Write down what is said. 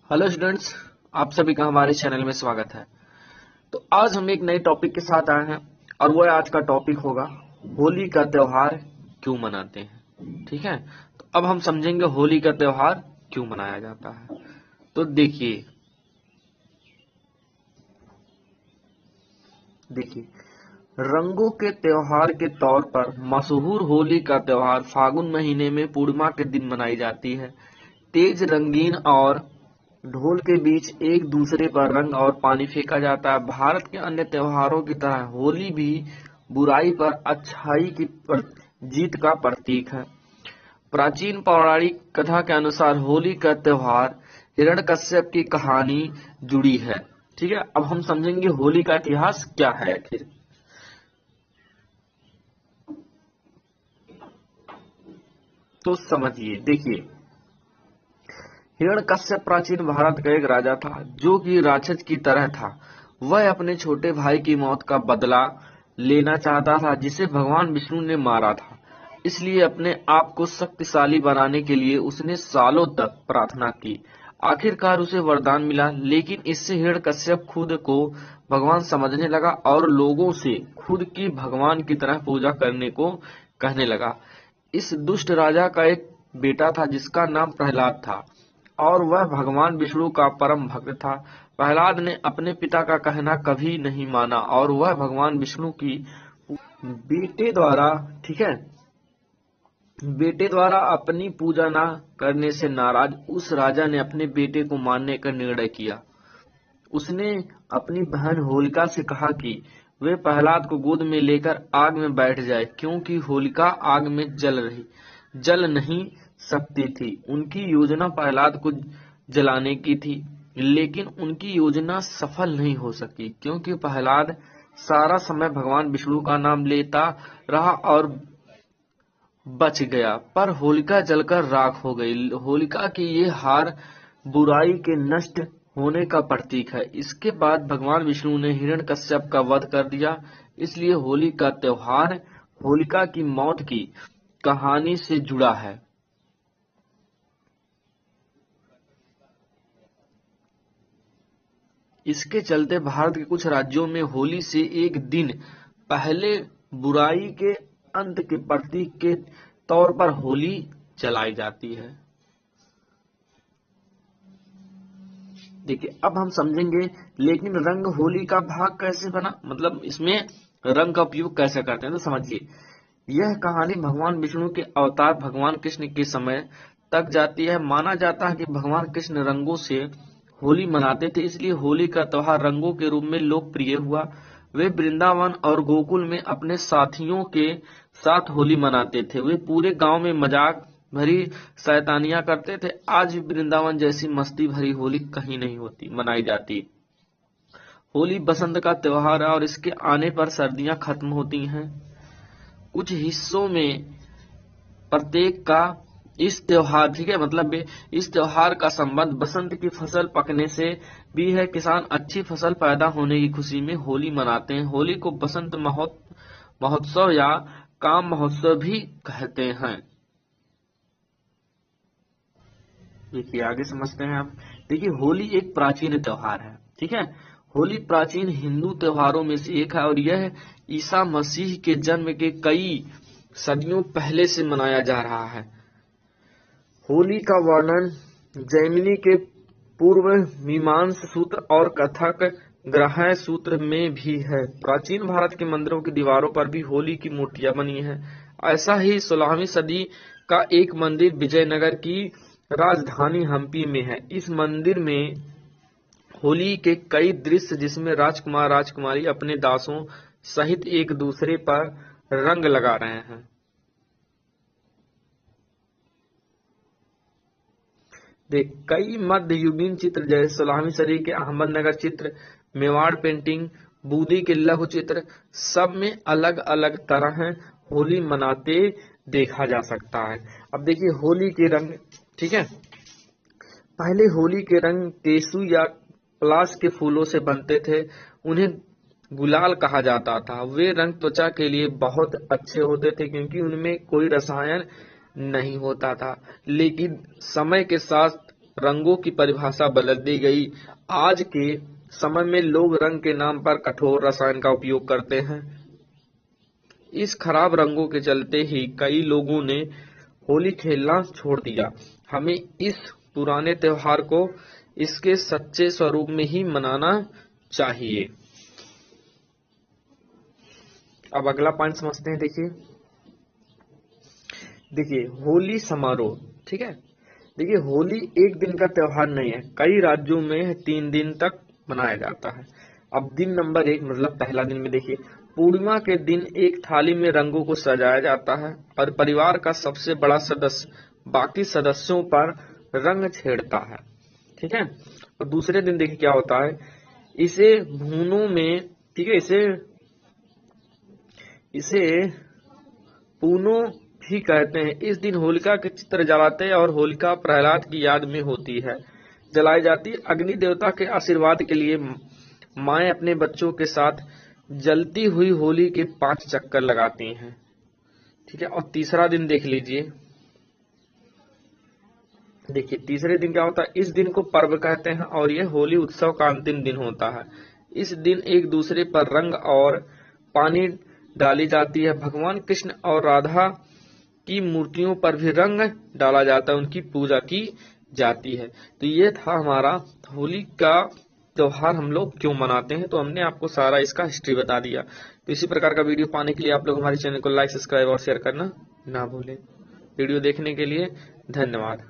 Hello students. आप सभी का हमारे चैनल में स्वागत है। तो आज हम एक नए टॉपिक के साथ आए हैं और वो आज का टॉपिक होगा होली का त्योहार क्यों मनाते हैं। ठीक है, तो अब हम समझेंगे होली का त्योहार क्यों मनाया जाता है। तो देखिए देखिए रंगों के त्योहार के तौर पर मशहूर होली का त्योहार फागुन महीने में पूर्णिमा के दिन मनाई जाती है। तेज रंगीन और ढोल के बीच एक दूसरे पर रंग और पानी फेंका जाता है। भारत के अन्य त्योहारों की तरह होली भी बुराई पर अच्छाई की जीत का प्रतीक है। प्राचीन पौराणिक कथा के अनुसार होली का त्योहार हिरण्यकश्यप की कहानी जुड़ी है। ठीक है, अब हम समझेंगे होली का इतिहास क्या है आखिर। तो समझिए, देखिए, हिरण्यकश्यप प्राचीन भारत का एक राजा था जो कि राक्षस की तरह था। वह अपने छोटे भाई की मौत का बदला लेना चाहता था जिसे भगवान विष्णु ने मारा था। इसलिए अपने आप को शक्तिशाली बनाने के लिए उसने सालों तक प्रार्थना की। आखिरकार उसे वरदान मिला, लेकिन इससे हिरण्यकश्यप खुद को भगवान समझने लगा और लोगों से खुद की भगवान की तरह पूजा करने को कहने लगा। इस दुष्ट राजा का एक बेटा था जिसका नाम प्रहलाद था और वह भगवान विष्णु का परम भक्त था। प्रहलाद ने अपने पिता का कहना कभी नहीं माना और वह भगवान विष्णु की बेटे द्वारा ठीक है बेटे द्वारा अपनी पूजा न करने से नाराज उस राजा ने अपने बेटे को मारने का निर्णय किया। उसने अपनी बहन होलिका से कहा कि वे प्रहलाद को गोद में लेकर आग में बैठ जाए, क्योंकि होलिका आग में जल नहीं सकती थी। उनकी योजना प्रहलाद को जलाने की थी, लेकिन उनकी योजना सफल नहीं हो सकी क्योंकि प्रहलाद सारा समय भगवान विष्णु का नाम लेता रहा और बच गया। पर होलिका जलकर राख हो गई। होलिका की ये हार बुराई के नष्ट होने का प्रतीक है। इसके बाद भगवान विष्णु ने हिरण्यकश्यप का वध कर दिया। इसलिए होली का त्योहार होलिका की मौत की कहानी से जुड़ा है। इसके चलते भारत के कुछ राज्यों में होली से एक दिन पहले बुराई के अंत के प्रतीक के तौर पर होली जलाई जाती है। देखिए, अब हम समझेंगे लेकिन रंग होली का भाग कैसे बना, मतलब इसमें रंग का उपयोग कैसे करते हैं। तो समझिए, यह कहानी भगवान विष्णु के अवतार भगवान कृष्ण के समय तक जाती है। माना जाता है कि भगवान कृष्ण रंगों से होली मनाते थे, इसलिए होली का त्योहार रंगों के रूप में लोकप्रिय हुआ। वे वृंदावन और गोकुल में अपने साथियों के साथ होली मनाते थे। वे पूरे गांव में मजाक भरी शैतानियां करते थे। आज भी वृंदावन जैसी मस्ती भरी होली कहीं नहीं होती मनाई जाती। होली बसंत का त्योहार है और इसके आने पर सर्दियां खत्म होती हैं। कुछ हिस्सों में प्रत्येक का इस त्योहार ठीक है मतलब इस त्योहार का संबंध बसंत की फसल पकने से भी है। किसान अच्छी फसल पैदा होने की खुशी में होली मनाते हैं। होली को बसंत महोत्सव या काम महोत्सव भी कहते हैं। देखिए, आगे समझते हैं आप। देखिए, होली एक प्राचीन त्योहार है। ठीक है, होली प्राचीन हिंदू त्योहारों में से एक है और यह ईसा मसीह के जन्म के कई सदियों पहले से मनाया जा रहा है। होली का वर्णन जैमिनी के पूर्व मीमांस सूत्र और कथक ग्रह सूत्र में भी है। प्राचीन भारत के मंदिरों की दीवारों पर भी होली की मूर्तियां बनी हैं। ऐसा ही 16वीं सदी का एक मंदिर विजयनगर की राजधानी हम्पी में है। इस मंदिर में होली के कई दृश्य जिसमें राजकुमार राजकुमारी अपने दासों सहित एक दूसरे पर रंग लगा रहे हैं। देख, कई मध्ययुगीन चित्र जैसे 16वीं सदी के अहमदनगर चित्र, मेवाड़ पेंटिंग, बूंदी के लघु चित्र, सब में अलग अलग तरह होली मनाते देखा जा सकता है। अब देखिए, होली के रंग। ठीक है, पहले होली के रंग टेसु या पलाश के फूलों से बनते थे। उन्हें गुलाल कहा जाता था। वे रंग त्वचा के लिए बहुत अच्छे होते थे क्योंकि उनमें कोई रसायन नहीं होता था। लेकिन समय के साथ रंगों की परिभाषा बदल दी गई। आज के समय में लोग रंग के नाम पर कठोर रसायन का उपयोग करते हैं। इस खराब रंगों के चलते ही कई लोगों ने होली खेलना छोड़ दिया। हमें इस पुराने त्योहार को इसके सच्चे स्वरूप में ही मनाना चाहिए। अब अगला पॉइंट समझते हैं। देखिए होली समारोह, ठीक है। देखिए होली एक दिन का त्योहार नहीं है, कई राज्यों में 3 दिन तक मनाया जाता है। अब दिन नंबर 1 मतलब पहला दिन में देखिए, पूर्णिमा के दिन एक थाली में रंगों को सजाया जाता है और परिवार का सबसे बड़ा सदस्य बाकी सदस्यों पर रंग छेड़ता है, ठीक है। और दूसरे दिन देखिए क्या होता है, इसे भूनों में, ठीक है, इसे पूनो भी कहते हैं। इस दिन होलिका के चित्र जलाते हैं और होलिका प्रहलाद की याद में होती है, जलाई जाती है। अग्नि देवता के आशीर्वाद के लिए माएं अपने बच्चों के साथ जलती हुई होली के 5 चक्कर लगाती हैं, ठीक है। और तीसरा दिन देख लीजिए। देखिए तीसरे दिन क्या होता है, इस दिन को पर्व कहते हैं और यह होली उत्सव का अंतिम दिन होता है। इस दिन एक दूसरे पर रंग और पानी डाली जाती है। भगवान कृष्ण और राधा की मूर्तियों पर भी रंग डाला जाता है, उनकी पूजा की जाती है। तो ये था हमारा होली का त्योहार हम लोग क्यों मनाते हैं। तो हमने आपको सारा इसका हिस्ट्री बता दिया। तो इसी प्रकार का वीडियो पाने के लिए आप लोग हमारे चैनल को लाइक, सब्सक्राइब और शेयर करना ना भूलें। वीडियो देखने के लिए धन्यवाद।